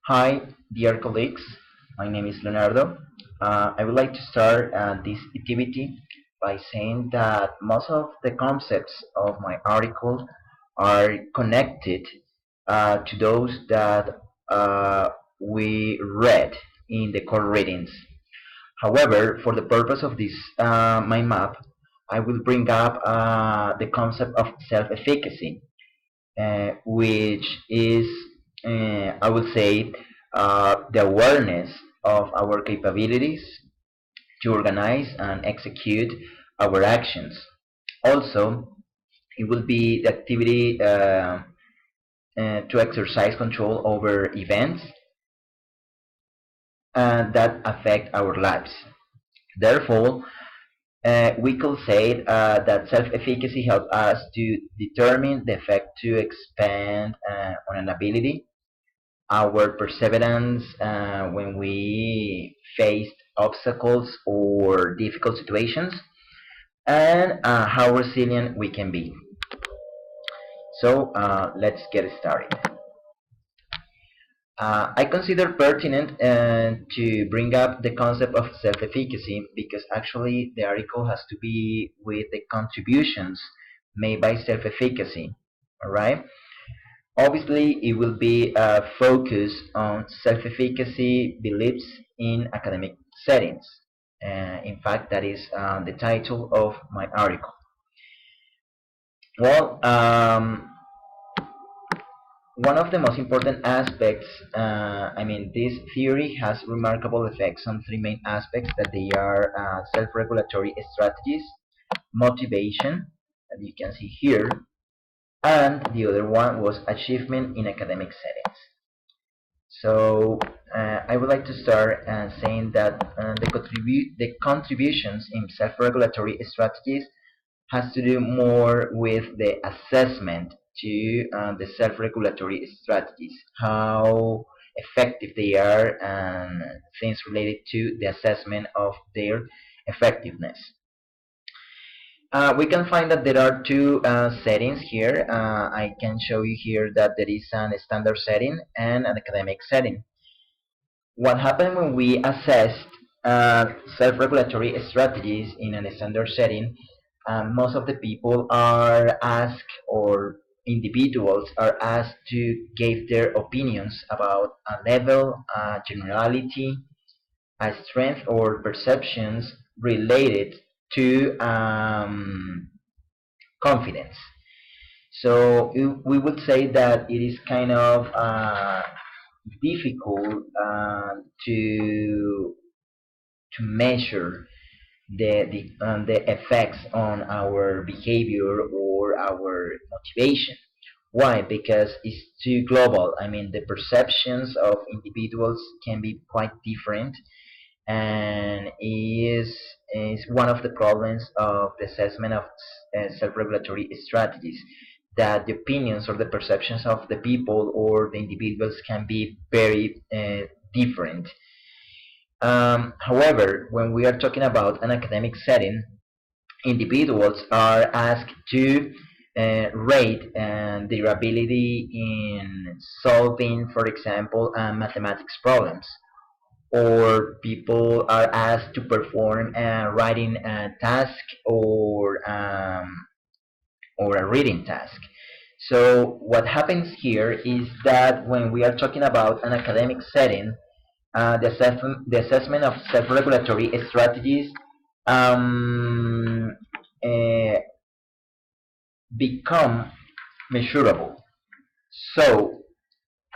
Hi, dear colleagues. My name is Leonardo. I would like to start this activity by saying that most of the concepts of my article are connected to those that we read in the core readings. However, for the purpose of this mind map, I will bring up the concept of self-efficacy, which is, I would say, the awareness of our capabilities to organize and execute our actions. Also, it will be the activity to exercise control over events that affect our lives. Therefore, we could say that self-efficacy helps us to determine the effect to expand on an ability, our perseverance when we faced obstacles or difficult situations, and how resilient we can be. So let's get started. I consider pertinent to bring up the concept of self-efficacy because actually the article has to be with the contributions made by self-efficacy. All right. Obviously, it will be focused on self-efficacy beliefs in academic settings. In fact, that is the title of my article. Well, one of the most important aspects, this theory has remarkable effects on three main aspects that they are self-regulatory strategies, motivation, that you can see here, and the other one was achievement in academic settings. So I would like to start saying that the contributions in self-regulatory strategies has to do more with the assessment to the self-regulatory strategies, how effective they are, and things related to the assessment of their effectiveness. We can find that there are two settings here. I can show you here that there is a standard setting and an academic setting. What happened when we assessed self-regulatory strategies in a standard setting, most of the people are asked, or individuals are asked to give their opinions about a level, a generality, a strength, or perceptions related to confidence. So we would say that it is kind of difficult to measure the effects on our behavior or our motivation. Why? Because it's too global. I mean, the perceptions of individuals can be quite different, and is one of the problems of the assessment of self-regulatory strategies, that the opinions or the perceptions of the people or the individuals can be very different. However, when we are talking about an academic setting, individuals are asked to rate their ability in solving, for example, mathematics problems, or people are asked to perform a writing task or a reading task. So what happens here is that when we are talking about an academic setting, the assessment of self-regulatory strategies um, uh, become measurable. So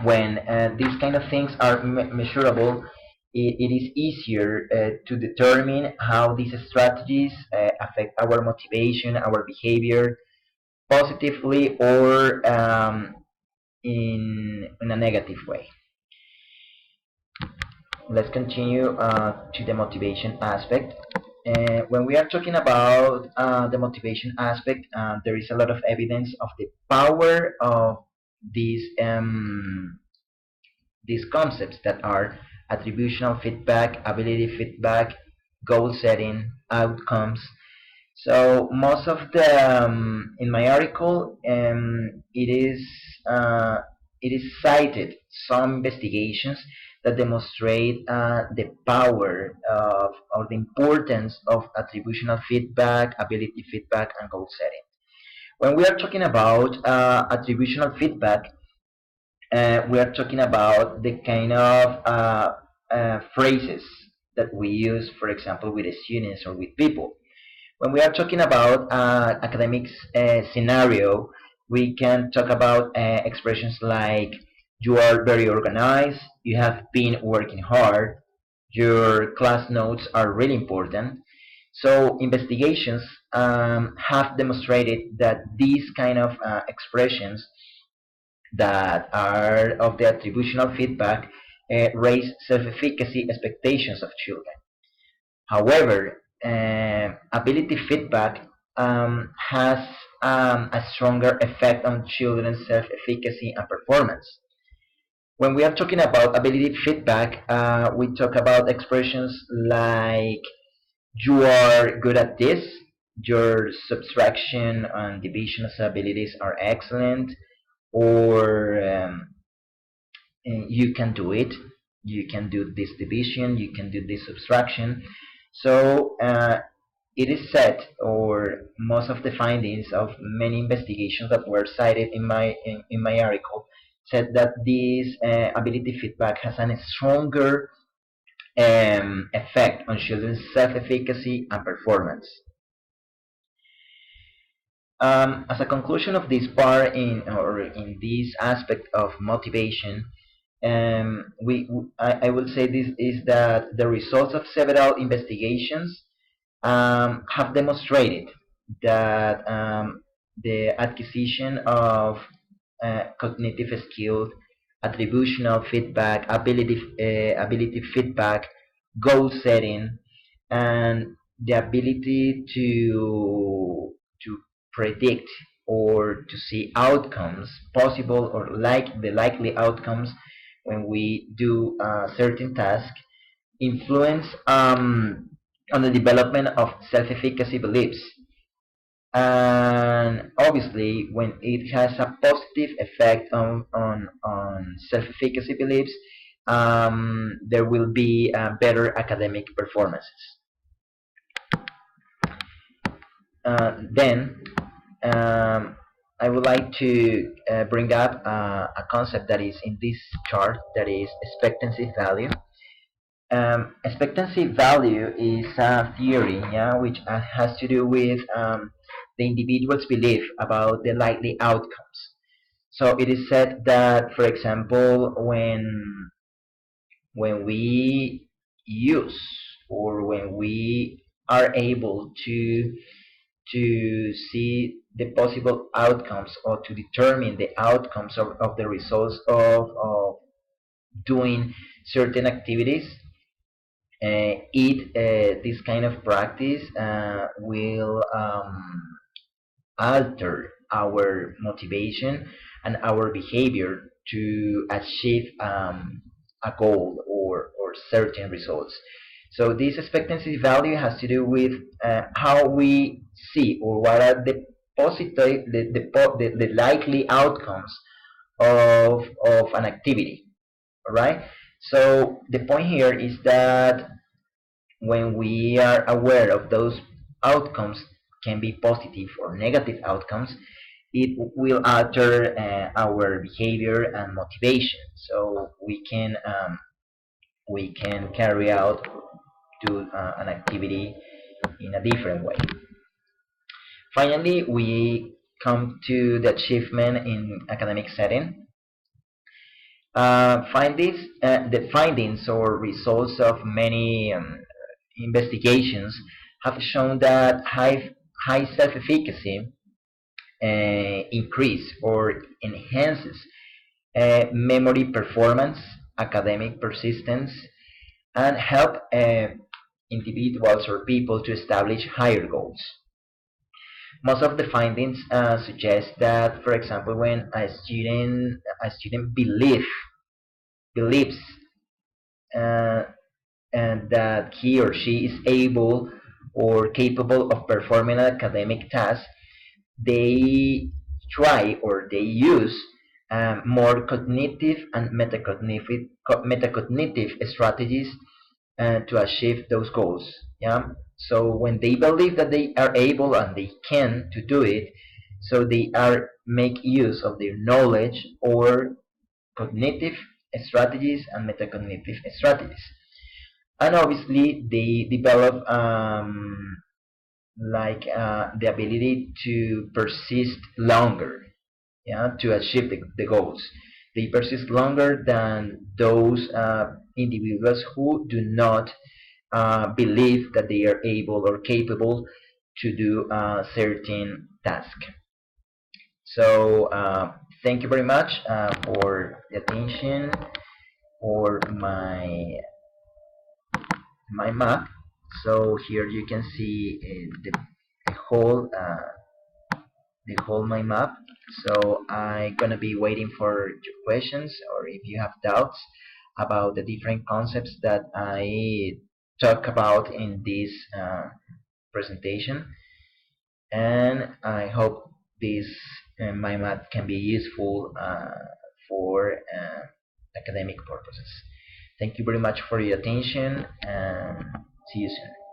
when these kind of things are measurable, it is easier to determine how these strategies affect our motivation, our behavior, positively or in a negative way. Let's continue to the motivation aspect. When we are talking about the motivation aspect, there is a lot of evidence of the power of these concepts that are attributional feedback, ability feedback, goal setting, outcomes. So most of the in my article, uh, it is cited some investigations that demonstrate the power of, or the importance of attributional feedback, ability feedback, and goal setting. When we are talking about attributional feedback, we are talking about the kind of phrases that we use, for example, with students or with people. When we are talking about academics scenario, we can talk about expressions like you are very organized, you have been working hard, your class notes are really important. So investigations have demonstrated that these kind of expressions that are of the attributional feedback raise self-efficacy expectations of children. However, ability feedback has a stronger effect on children's self-efficacy and performance. When we are talking about ability feedback, we talk about expressions like you are good at this, your subtraction and division abilities are excellent, or you can do it, you can do this division, you can do this subtraction. So it is said, or most of the findings of many investigations that were cited in my article said that this ability feedback has a stronger effect on children's self-efficacy and performance. As a conclusion of this part in this aspect of motivation, I will say this is that the results of several investigations have demonstrated that the acquisition of cognitive skills, attributional feedback, ability feedback, goal setting, and the ability to predict or to see outcomes, possible or like the likely outcomes when we do a certain task, influence on the development of self-efficacy beliefs. And obviously, when it has a positive effect on self-efficacy beliefs, there will be better academic performances. Then, I would like to bring up a concept that is in this chart, that is expectancy value. Expectancy value is a theory, yeah, which has to do with the individual's belief about the likely outcomes. So it is said that, for example, when we use or when we are able to see the possible outcomes or to determine the outcomes of the results of doing certain activities, this kind of practice will alter our motivation and our behavior to achieve a goal or certain results. So this expectancy value has to do with how we see or what are the positive, the likely outcomes of an activity. All right. So the point here is that when we are aware of those outcomes, can be positive or negative outcomes, it will alter our behavior and motivation. So we can carry out do an activity in a different way. Finally, we come to the achievement in academic setting. The findings or results of many investigations have shown that high self-efficacy increase or enhances memory performance, academic persistence, and help individuals or people to establish higher goals. Most of the findings suggest that, for example, when a student believes and that he or she is able or capable of performing an academic task, they try or they use more cognitive and metacognitive strategies to achieve those goals. Yeah. So when they believe that they are able and they can to do it, so they are make use of their knowledge or cognitive strategies and metacognitive strategies. And obviously they develop the ability to persist longer, yeah, to achieve the goals. They persist longer than those individuals who do not believe that they are able or capable to do a certain task. So thank you very much for the attention for my map. So here you can see the whole my map. So I'm gonna be waiting for your questions, or if you have doubts about the different concepts that I talk about in this presentation. And I hope this my map can be useful for academic purposes. Thank you very much for your attention, and see you soon.